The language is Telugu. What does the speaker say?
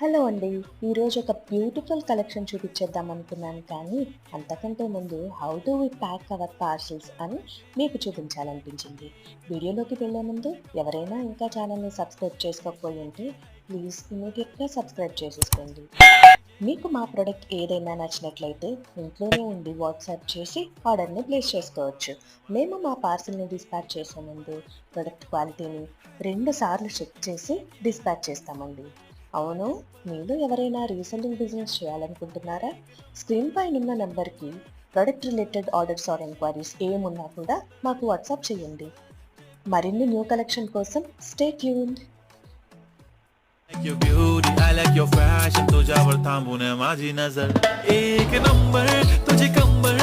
హలో అండి. ఈరోజు ఒక బ్యూటిఫుల్ కలెక్షన్ చూపించేద్దాం అనుకున్నాను కానీ, అంతకంటే ముందు how do we pack our parcels అని మీకు చూపించాలనిపించింది. వీడియోలోకి వెళ్ళే ముందు ఎవరైనా ఇంకా ఛానల్‌ని సబ్స్క్రైబ్ చేసుకోకపోయి ఉంటే ప్లీజ్ ఇమ్మీడియేట్‌గా సబ్స్క్రైబ్ చేసేసుకోండి. మీకు మా ప్రొడక్ట్ ఏదైనా నచ్చినట్లయితే ఇంట్లోనే ఉండి వాట్సాప్ చేసి ఆర్డర్‌ని ప్లేస్ చేసుకోవచ్చు. మేము మా పార్సెల్‌ని డిస్పాచ్ చేసే ముందు ప్రొడక్ట్ క్వాలిటీని 2 సార్లు చెక్ చేసి డిస్పాచ్ చేస్తామండి. అవును, మీలో ఎవరైనా రీసెల్లింగ్ బిజినెస్ చేయాలనుకుంటున్నారా? స్క్రీన్ పైనున్న నంబర్‌కి product related orders or enquiries ఏమున్నా కూడా మాకు వాట్సాప్ చేయండి. మరిన్ని న్యూ కలెక్షన్ కోసం stay tuned. like your beauty, I like your fashion तुझ्यावर थांबून माझी नजर एक नंबर तुझी कंबर